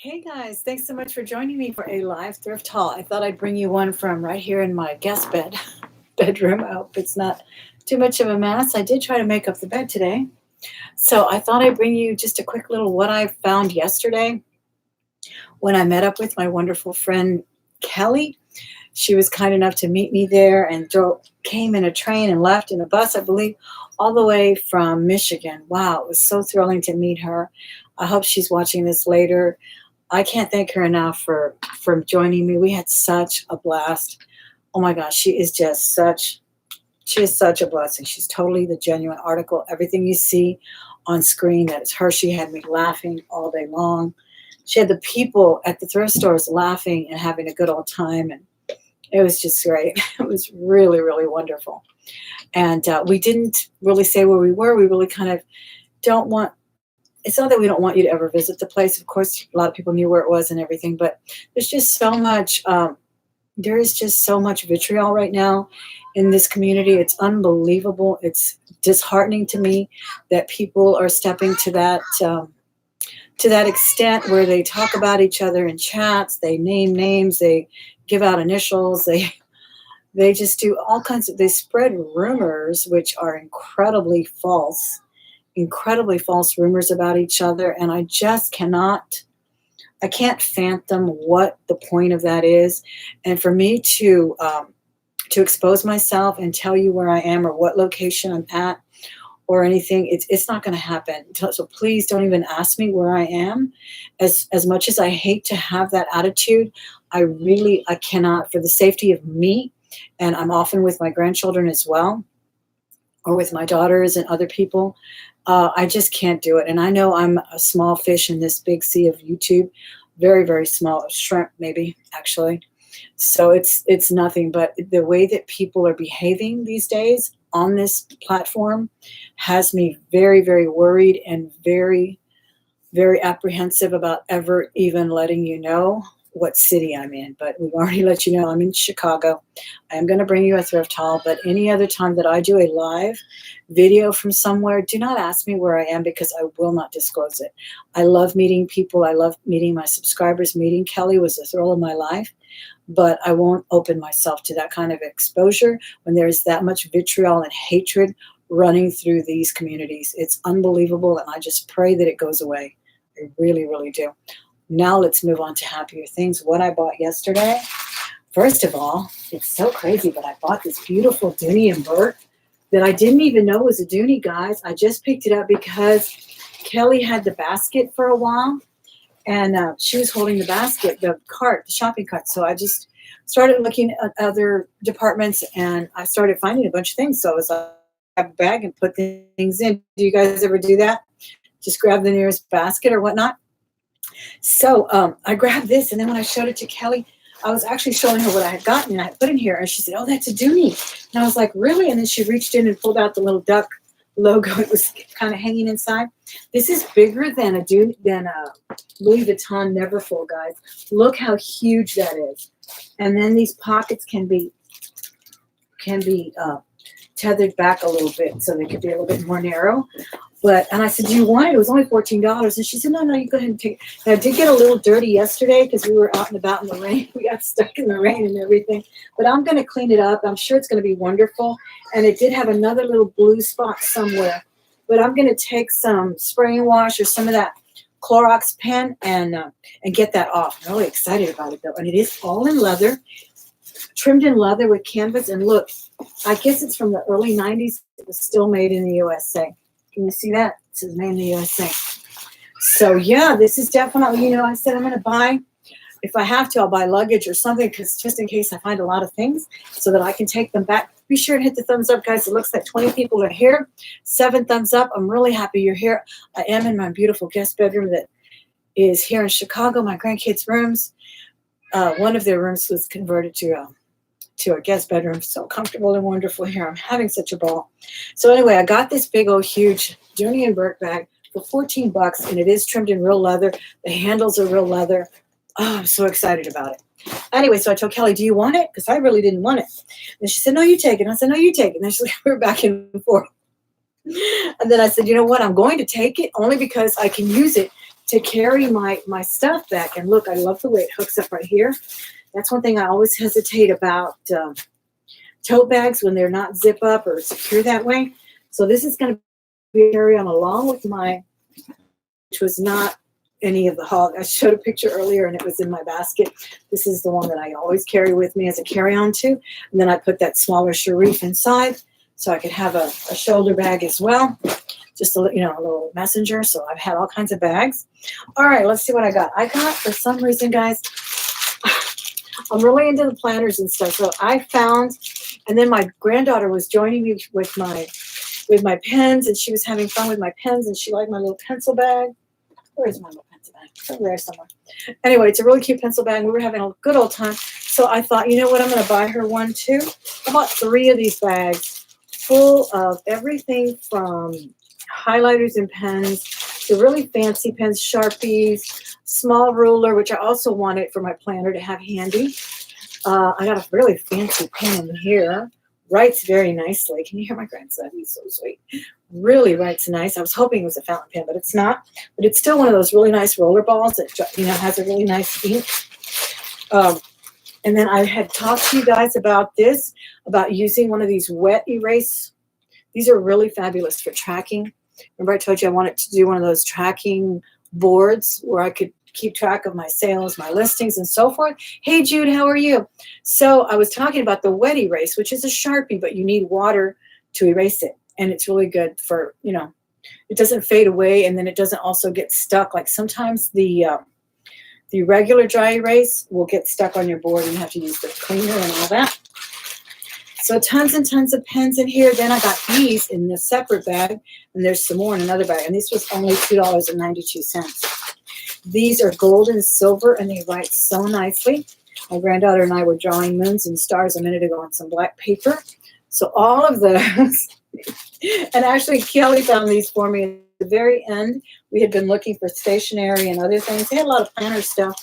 Hey guys, thanks so much for joining me for a live thrift haul. I thought I'd bring you one from right here in my guest bedroom. I hope it's not too much of a mess. I did try to make up the bed today. So I thought I'd bring you just a quick little what I found yesterday when I met up with my wonderful friend Kelly. She was kind enough to meet me there and came in a train and left in a bus, I believe, all the way from Michigan. Wow, it was so thrilling to meet her. I hope she's watching this later. I can't thank her enough for joining me. We had such a blast. Oh my gosh, she is such a blessing. She's totally the genuine article. Everything you see on screen, that is her. She had me laughing all day long. She had the people at the thrift stores laughing and having a good old time, and it was just great. It was really, really wonderful. And we didn't really say where we were. We really kind of don't want it's not that we don't want you to ever visit the place. Of course, a lot of people knew where it was and everything, but there's just so much, there is just so much vitriol right now in this community. It's unbelievable. It's disheartening to me that people are stepping to that extent where they talk about each other in chats, they name names, they give out initials, they just do all kinds of, they spread rumors which are incredibly false rumors about each other, and I just I can't fathom what the point of that is. And for me to expose myself and tell you where I am or what location I'm at or anything, it's not going to happen. So please don't even ask me where I am. As much as I hate to have that attitude, I cannot, for the safety of me, and I'm often with my grandchildren as well, or with my daughters and other people. I just can't do it. And I know I'm a small fish in this big sea of YouTube, very, very small, shrimp maybe, actually. So it's nothing, but the way that people are behaving these days on this platform has me very, very worried and very, very apprehensive about ever even letting you know what city I'm in. But we've already let you know I'm in Chicago. I am going to bring you a thrift haul, but any other time that I do a live video from somewhere, do not ask me where I am because I will not disclose it. I love meeting people. I love meeting my subscribers. Meeting Kelly was a thrill of my life, but I won't open myself to that kind of exposure when there's that much vitriol and hatred running through these communities. It's unbelievable, and I just pray that it goes away. I really, really do. Now let's move on to happier things. What I bought yesterday. First of all, it's so crazy, but I bought this beautiful Dooney Bourke that I didn't even know was a Dooney, guys. I just picked it up because Kelly had the basket for a while, and she was holding the basket, the shopping cart. So I just started looking at other departments, and I started finding a bunch of things. So I was like, grab a bag and put things in. Do you guys ever do that? Just grab the nearest basket or whatnot? So I grabbed this, and then when I showed it to Kelly, I was actually showing her what I had gotten, and I put in here, and she said, "Oh, that's a Dooney." And I was like, "Really?" And then she reached in and pulled out the little duck logo. It was kind of hanging inside. This is bigger than a Louis Vuitton Neverfull, guys. Look how huge that is. And then these pockets can be tethered back a little bit so they could be a little bit more narrow. And I said, "Do you want it?" It was only $14. And she said, "No, you go ahead and take it." And I did get a little dirty yesterday because we were out and about in the rain. We got stuck in the rain and everything. But I'm going to clean it up. I'm sure it's going to be wonderful. And it did have another little blue spot somewhere. But I'm going to take some spraying wash or some of that Clorox pen and get that off. I'm really excited about it, though. And it is all in leather, trimmed in leather with canvas. And look, I guess it's from the early 90s. It was still made in the USA. Can you see that? It says made in the USA. So yeah, this is definitely, I said I'm going to buy, if I have to, I'll buy luggage or something, because just in case I find a lot of things so that I can take them back. Be sure to hit the thumbs up, guys. It looks like 20 people are here. 7 thumbs up. I'm really happy you're here. I am in my beautiful guest bedroom that is here in Chicago, my grandkids' rooms. One of their rooms was converted to a guest bedroom. So comfortable and wonderful here. I'm having such a ball. So anyway, I got this big old huge Dooney Bourke bag for $14, and it is trimmed in real leather. The handles are real leather. Oh, I'm so excited about it. Anyway, so I told Kelly, "Do you want it?" Because I really didn't want it. And she said, "No, you take it." And I said, "No, you take it." And then we were back and forth. And then I said, "You know what? I'm going to take it only because I can use it to carry my stuff back. And look, I love the way it hooks up right here. That's one thing I always hesitate about tote bags when they're not zip up or secure that way. So this is going to be carry on along with my, which was not any of the hog. I showed a picture earlier and it was in my basket. This is the one that I always carry with me as a carry-on too. And then I put that smaller Sharif inside so I could have a shoulder bag as well. Just a, a little messenger. So I've had all kinds of bags. All right, let's see what I got. I got, for some reason, guys, I'm really into the planners and stuff. So I found, and then my granddaughter was joining me with my pens, and she was having fun with my pens, and she liked my little pencil bag. Where is my little pencil bag? It's over there somewhere. Anyway, it's a really cute pencil bag. We were having a good old time. So I thought, you know what? I'm going to buy her one too. I bought 3 of these bags full of everything from highlighters and pens to really fancy pens, Sharpies, small ruler, which I also wanted for my planner to have handy. I got a really fancy pen in here. Writes very nicely. Can you hear my grandson? He's so sweet. Really writes nice. I was hoping it was a fountain pen, but it's not. But it's still one of those really nice roller balls that has a really nice ink. And then I had talked to you guys about this, about using one of these wet erase. These are really fabulous for tracking. Remember I told you I wanted to do one of those tracking boards where I could keep track of my sales, my listings, and so forth. Hey, Jude, how are you? So I was talking about the wet erase, which is a Sharpie, but you need water to erase it. And it's really good for, it doesn't fade away, and then it doesn't also get stuck. Like sometimes the regular dry erase will get stuck on your board and you have to use the cleaner and all that. So tons and tons of pens in here. Then I got these in this separate bag, and there's some more in another bag. And this was only $2.92. These are gold and silver, and they write so nicely. My granddaughter and I were drawing moons and stars a minute ago on some black paper. So all of those, and actually Kelly found these for me at the very end. We had been looking for stationery and other things. They had a lot of planner stuff.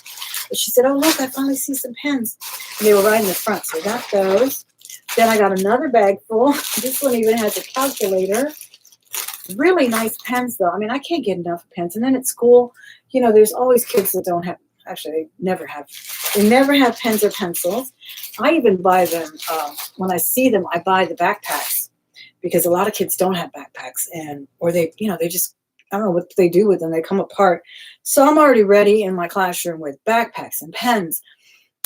But she said, oh, look, I finally see some pens. And they were right in the front. So I got those. Then I got another bag full. This one even has a calculator. Really nice pens, though. I mean, I can't get enough of pens. And then at school, there's always kids that don't have, actually, they never have pens or pencils. I even buy them, when I see them, I buy the backpacks because a lot of kids don't have backpacks or they just, I don't know what they do with them. They come apart. So I'm already ready in my classroom with backpacks and pens.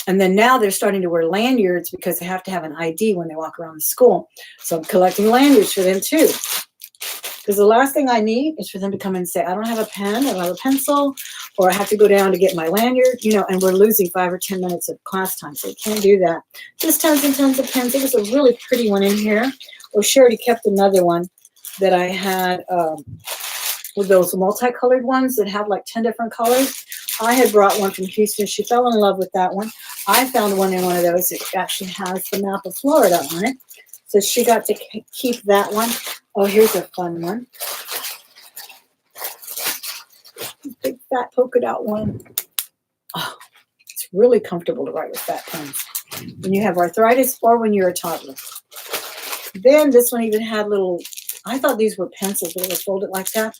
And then now they're starting to wear lanyards because they have to have an ID when they walk around the school. So I'm collecting lanyards for them too. Because the last thing I need is for them to come and say, I don't have a pen, I don't have a pencil, or I have to go down to get my lanyard, and we're losing 5 or 10 minutes of class time. So we can't do that. Just tons and tons of pens. There was a really pretty one in here. Oh, she already kept another one that I had with those multicolored ones that have like 10 different colors. I had brought one from Houston. She fell in love with that one. I found one in one of those. It actually has the map of Florida on it. So she got to keep that one. Oh, here's a fun one. Big fat polka dot one. Oh, it's really comfortable to write with fat pens when you have arthritis or when you're a toddler. Then this one even had little, I thought these were pencils, but it was folded like that.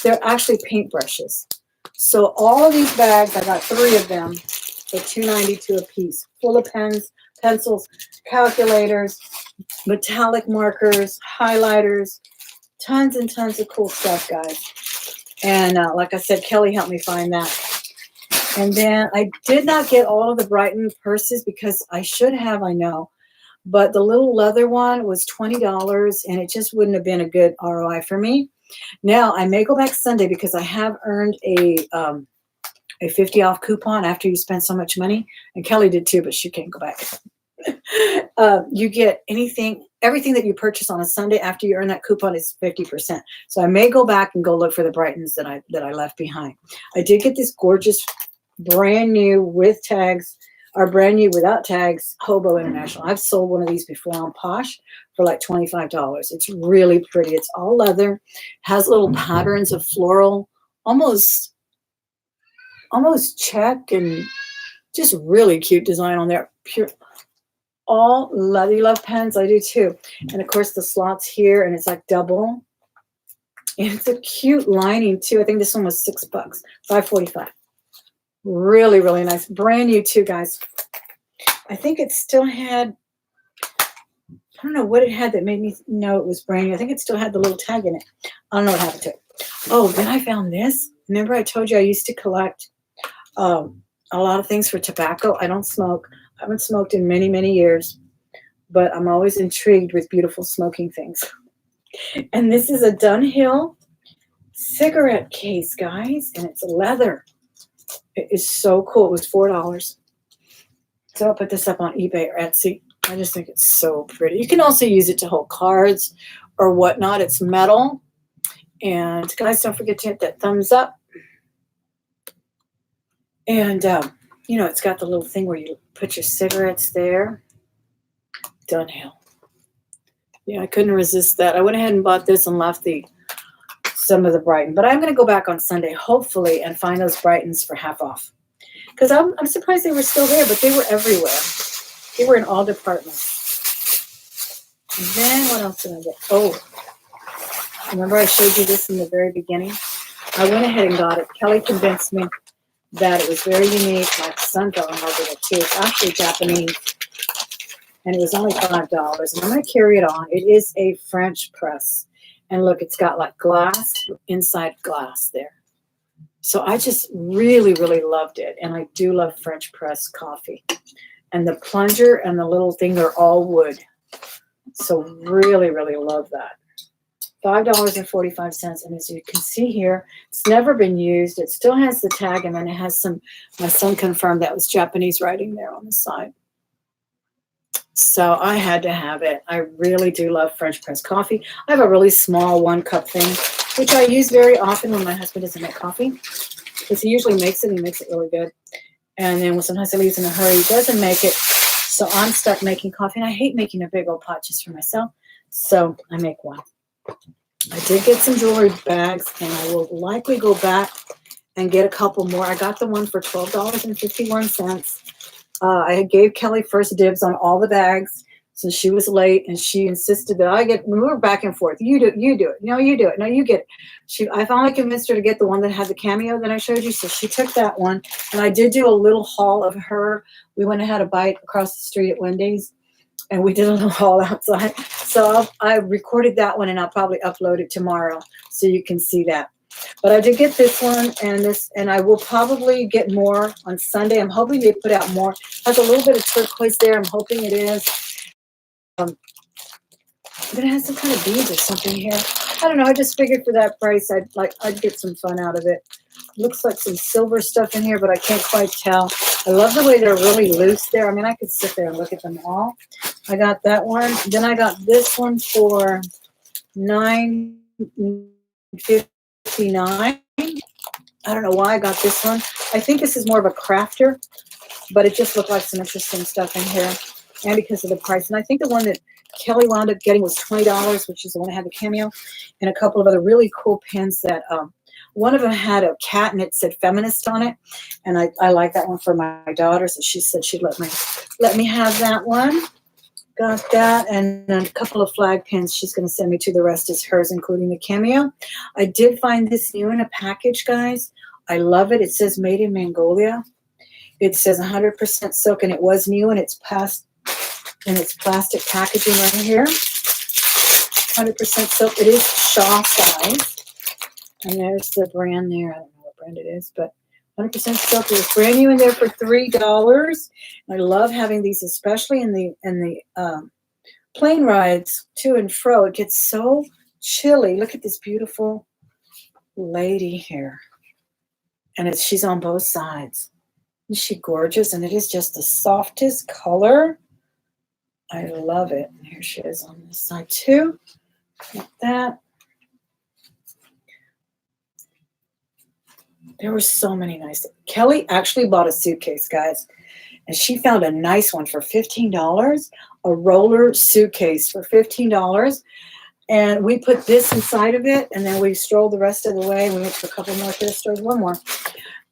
They're actually paintbrushes. So all of these bags, I got 3 of them for $2.92 a piece, full of pens, pencils, calculators, metallic markers, highlighters, tons and tons of cool stuff, guys. And like I said, Kelly helped me find that. And then I did not get all of the Brighton purses because I should have, I know. But the little leather one was $20, and it just wouldn't have been a good ROI for me. Now, I may go back Sunday because I have earned a 50 off coupon after you spend so much money. And Kelly did too, but she can't go back. You get everything that you purchase on a Sunday after you earn that coupon is 50%. So I may go back and go look for the Brightons that I left behind. I did get this gorgeous brand new with tags, or brand new without tags, Hobo International. I've sold one of these before on Posh for like $25. It's really pretty. It's all leather, has little patterns of floral, almost check, and just really cute design on there. Pure, all leather. You love pens? I do too. And of course the slots here, and it's like double. And it's a cute lining too. I think this one was $6, $5.45. Really, really nice. Brand new too, guys. I think it still had, I don't know what it had that made me know it was brand new. I think it still had the little tag in it. I don't know what happened to it. Oh, then I found this. Remember I told you I used to collect a lot of things for tobacco. I don't smoke. I haven't smoked in many, many years, but I'm always intrigued with beautiful smoking things. And this is a Dunhill cigarette case, guys, and it's leather. It is so cool. It was $4. So I'll put this up on eBay or Etsy. I just think it's so pretty. You can also use it to hold cards or whatnot. It's metal. And guys, don't forget to hit that thumbs up. And, you know, it's got the little thing where you put your cigarettes there. Dunhill. Yeah, I couldn't resist that. I went ahead and bought this and left some of the Brighton. But I'm going to go back on Sunday, hopefully, and find those Brightons for half off. Because I'm surprised they were still there, but they were everywhere. They were in all departments. And then what else did I get? Oh, remember I showed you this in the very beginning? I went ahead and got it. Kelly convinced me that it was very unique. My son fell in love with it too. It's actually Japanese. And it was only $5. And I'm going to carry it on. It is a French press. And look, it's got like glass, inside glass there. So I just really, really loved it. And I do love French press coffee. And the plunger and the little thing, they're all wood. So really, really love that. $5.45. And as you can see here, it's never been used. It still has the tag. And then it has some, my son confirmed that was Japanese writing there on the side. So I had to have it. I really do love French press coffee. I have a really small 1-cup thing, which I use very often when my husband doesn't make coffee, because he usually makes it. He makes it really good. And then when sometimes he leaves in a hurry, he doesn't make it. So I'm stuck making coffee. And I hate making a big old pot just for myself. So I make one. I did get some jewelry bags, and I will likely go back and get a couple more. I got the one for $12.51. I gave Kelly first dibs on all the bags, so she was late, and she insisted that we were back and forth. You do it. No, you do it. No, you get it. I finally convinced her to get the one that had the cameo that I showed you, so she took that one. And I did do a little haul of her. We went and had a bite across the street at Wendy's, and we did a little haul outside. So I recorded that one, and I'll probably upload it tomorrow so you can see that. But I did get this one and this, and I will probably get more on Sunday. I'm hoping they put out more. Has a little bit of turquoise there. I'm hoping it is. But it has some kind of beads or something here. I don't know. I just figured for that price, I'd get some fun out of it. Looks like some silver stuff in here, but I can't quite tell. I love the way they're really loose there. I mean, I could sit there and look at them all. I got that one. Then I got this one for $9.59. I don't know why I got this one. I think this is more of a crafter, but it just looked like some interesting stuff in here, and because of the price. And I think the one that Kelly wound up getting was $20, which is the one that had the cameo, and a couple of other really cool pins that one of them had a cat and it said feminist on it, and I like that one for my daughter, so she said she'd let me have that one. Got that, and a couple of flag pins she's going to send me to. The rest is hers, including the cameo. I did find this new in a package, guys. I love it. It says made in Mongolia. It says 100% silk, and it was new, and it's plastic packaging right here. 100% silk. It is Shaw size, and there's the brand there. I don't know what brand it is, but 100% silk. It was brand new in there for $3. I love having these, especially in the plane rides to and fro. It gets so chilly. Look at this beautiful lady here, and she's on both sides. Isn't she gorgeous? And it is just the softest color. I love it. And here she is on this side too. Like that. There were so many nice. Kelly actually bought a suitcase, guys, and she found a nice one for $15, a roller suitcase for $15. And we put this inside of it, and then we strolled the rest of the way. We went to a couple more thrift stores, one more.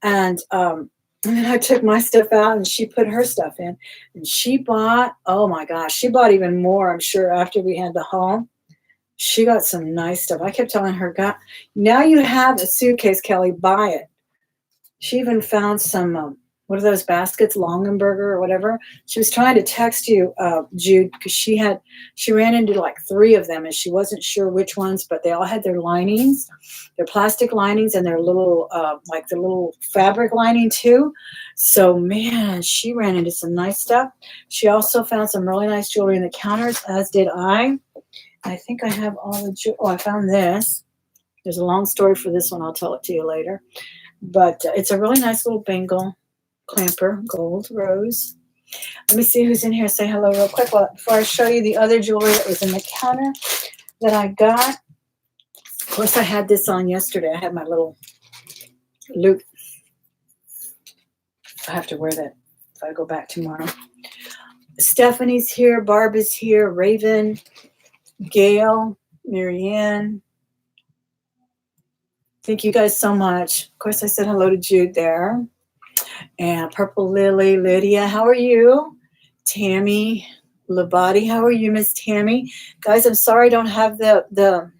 And then I took my stuff out, and she put her stuff in. And she bought, oh my gosh, she bought even more, I'm sure, after we had the haul. She got some nice stuff. I kept telling her, God, now you have a suitcase, Kelly, buy it. She even found some, what are those baskets, Longenberger or whatever. She was trying to text you, Jude, because she ran into like 3 of them and she wasn't sure which ones, but they all had their linings, their plastic linings and their little, like the little fabric lining too. So man, she ran into some nice stuff. She also found some really nice jewelry in the counters, as did I. I think I have all the jewelry. Oh, I found this. There's a long story for this one. I'll tell it to you later. But it's a really nice little bangle clamper, gold rose. Let me see who's in here. Say hello real quick before I show you the other jewelry that was in the counter that I got. Of course, I had this on yesterday. I had my little loop. I have to wear that if I go back tomorrow. Stephanie's here. Barb is here. Raven, Gail, Marianne. Thank you guys so much. Of course, I said hello to Jude there. And Purple Lily, Lydia, how are you? Tammy, Labati, how are you, Miss Tammy? Guys, I'm sorry I don't have the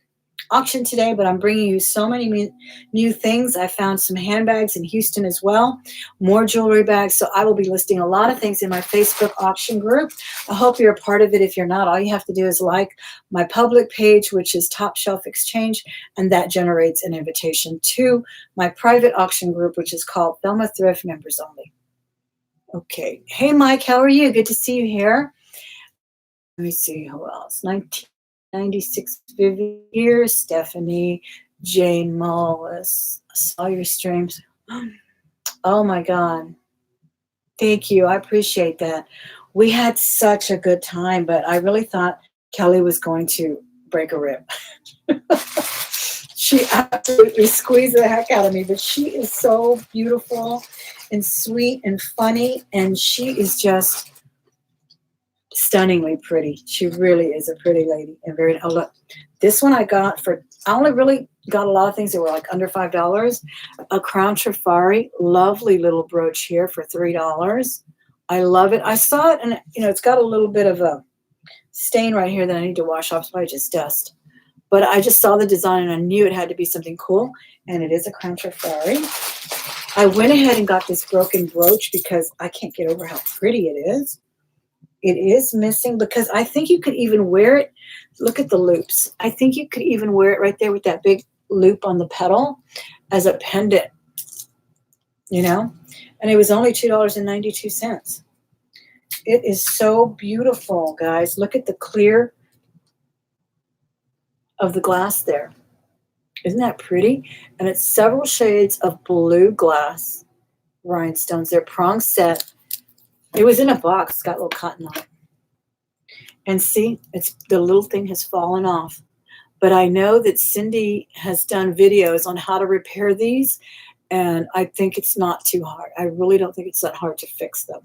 auction today, but I'm bringing you so many new things. I found some handbags in Houston as well, more jewelry bags. So I will be listing a lot of things in my Facebook auction group. I hope you're a part of it. If you're not, all you have to do is like my public page, which is Top Shelf Exchange, and that generates an invitation to my private auction group, which is called Thelma Thrift Members Only. Okay. Hey, Mike, how are you? Good to see you here. Let me see who else. 1996 Vivian here, Stephanie, Jane Mullis. I saw your streams. Oh my God. Thank you. I appreciate that. We had such a good time, but I really thought Kelly was going to break a rib. She absolutely squeezed the heck out of me, but she is so beautiful and sweet and funny, and she is just stunningly pretty. She really is a pretty lady and very. Oh look, this one I got for. I only really got a lot of things that were like under $5. A Crown Trifari, lovely little brooch here for $3. I love it. I saw it, and it's got a little bit of a stain right here that I need to wash off. It's probably just dust. But I just saw the design and I knew it had to be something cool, and it is a Crown Trifari. I went ahead and got this broken brooch because I can't get over how pretty it is. It is missing because I think you could even wear it. Look at the loops. I think you could even wear it right there with that big loop on the petal as a pendant, and it was only $2.92. It is so beautiful, guys. Look at the clear of the glass there. Isn't that pretty? And it's several shades of blue glass rhinestones. They're prong set. It was in a box. It's got a little cotton on it. And see, the little thing has fallen off. But I know that Cindy has done videos on how to repair these, and I think it's not too hard. I really don't think it's that hard to fix them.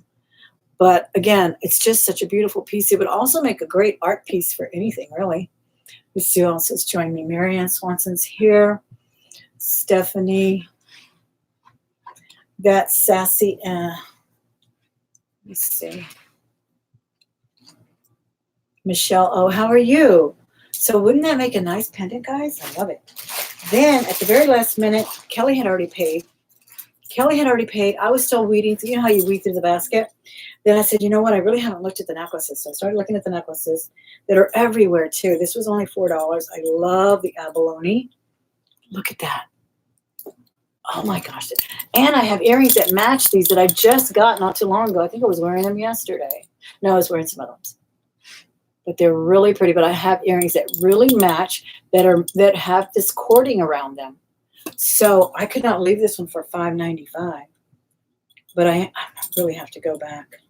But again, it's just such a beautiful piece. It would also make a great art piece for anything, really. Let's see who else is joining me. Marianne Swanson's here. Stephanie. That's Sassy. Let's see. Michelle, oh, how are you? So wouldn't that make a nice pendant, guys? I love it. Then at the very last minute, Kelly had already paid. I was still weeding. You know how you weed through the basket? Then I said, you know what? I really haven't looked at the necklaces. So I started looking at the necklaces that are everywhere too. This was only $4. I love the abalone. Look at that. Oh my gosh. And I have earrings that match these that I just got not too long ago. I think I was wearing them yesterday. No, I was wearing some other ones. But they're really pretty. But I have earrings that really match that have this cording around them. So I could not leave this one for $5.95. But I really have to go back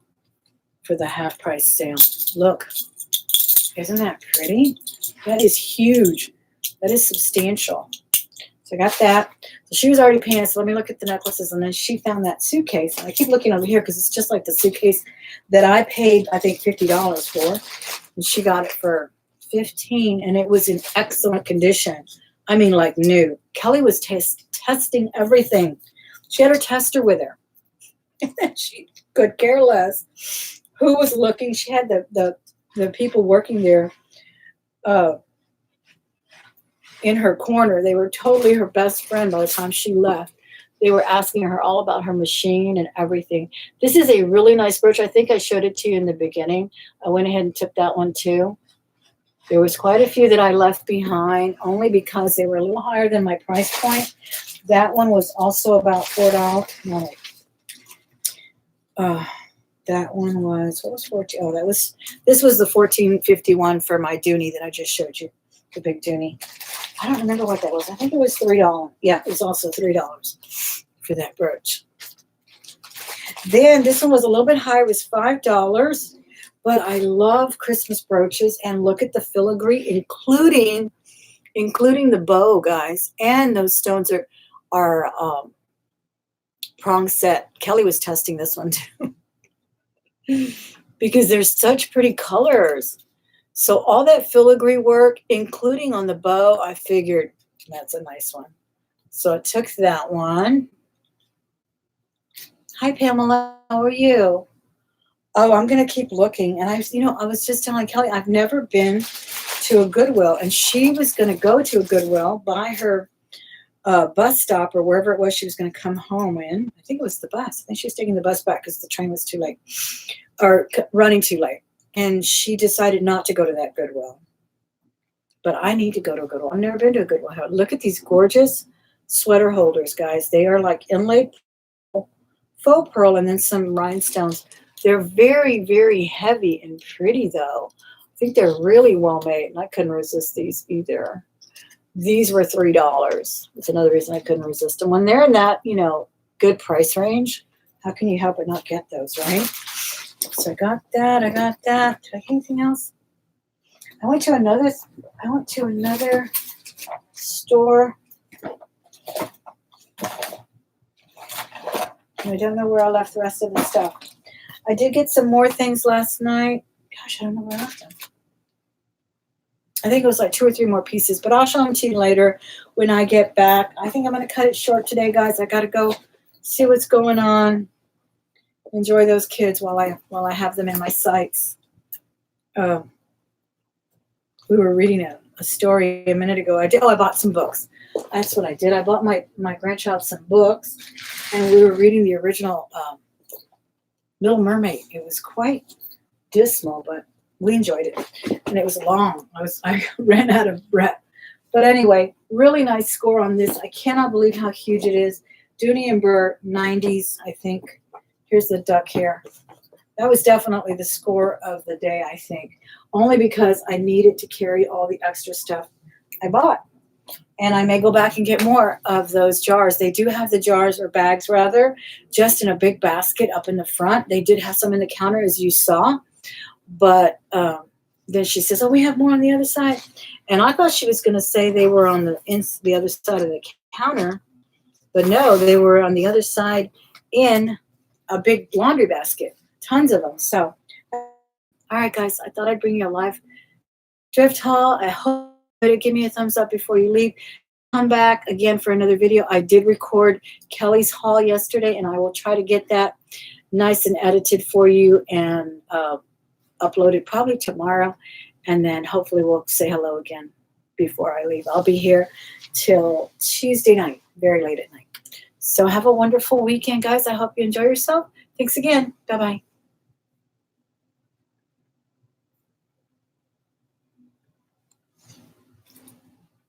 for the half price sale. Look. Isn't that pretty? That is huge. That is substantial. So I got that. So she was already paying, so let me look at the necklaces. And then she found that suitcase. And I keep looking over here because it's just like the suitcase that I paid, I think, $50 for. And she got it for $15, and it was in excellent condition. I mean, like new. Kelly was testing everything. She had her tester with her. And she could care less who was looking. She had the people working there in her corner. They were totally her best friend by the time she left. They were asking her all about her machine and everything. This is a really nice brooch. I think I showed it to you in the beginning. I went ahead and took that one too. There was quite a few that I left behind only because they were a little higher than my price point. That one was also about $4. No, that one was, what was 14? Oh, this was the $14.51 for my Dooney that I just showed you, the big Dooney. I don't remember what that was. I think it was $3. Yeah, it was also $3 for that brooch. Then this one was a little bit higher. It was $5. But I love Christmas brooches, and look at the filigree, including the bow, guys. And those stones are prong set. Kelly was testing this one too because they're such pretty colors. So all that filigree work, including on the bow, I figured that's a nice one. So I took that one. Hi, Pamela. How are you? Oh, I'm going to keep looking. And I was just telling Kelly, I've never been to a Goodwill. And she was going to go to a Goodwill, buy her bus stop or wherever it was she was going to come home in. I think it was the bus. I think she was taking the bus back because the train was too late or running too late. And she decided not to go to that Goodwill. But I need to go to a Goodwill. I've never been to a Goodwill. Look at these gorgeous sweater holders, guys. They are like inlaid faux pearl and then some rhinestones. They're very, very heavy and pretty, though. I think they're really well made, and I couldn't resist these either. These were $3. That's another reason I couldn't resist them. When they're in that, good price range, how can you help but not get those, right? So I got that. Did I get anything else? I went to another store. I don't know where I left the rest of the stuff. I did get some more things last night. Gosh, I don't know where I left them. I think it was like 2 or 3 more pieces, but I'll show them to you later when I get back. I think I'm going to cut it short today, guys. I got to go see what's going on. Enjoy those kids while I have them in my sights. We were reading a story a minute ago. I bought some books. That's what I did. I bought my grandchild some books, and we were reading the original Little Mermaid. It was quite dismal, but we enjoyed it, and it was long. I ran out of breath. But anyway, really nice score on this. I cannot believe how huge it is. Dooney Bourke, 90s, I think. Here's the duck here. That was definitely the score of the day, I think, only because I needed to carry all the extra stuff I bought. And I may go back and get more of those jars. They do have the jars, or bags rather, just in a big basket up in the front. They did have some in the counter, as you saw. But then she says, oh, we have more on the other side. And I thought she was going to say they were on the other side of the counter. But no, they were on the other side in a big laundry basket. Tons of them. So, all right, guys, I thought I'd bring you a live thrift haul. I hope you give me a thumbs up before you leave. Come back again for another video. I did record Kelly's haul yesterday, and I will try to get that nice and edited for you and upload it probably tomorrow. And then hopefully we'll say hello again before I leave. I'll be here till Tuesday night, very late at night. So have a wonderful weekend, guys. I hope you enjoy yourself. Thanks again. Bye-bye.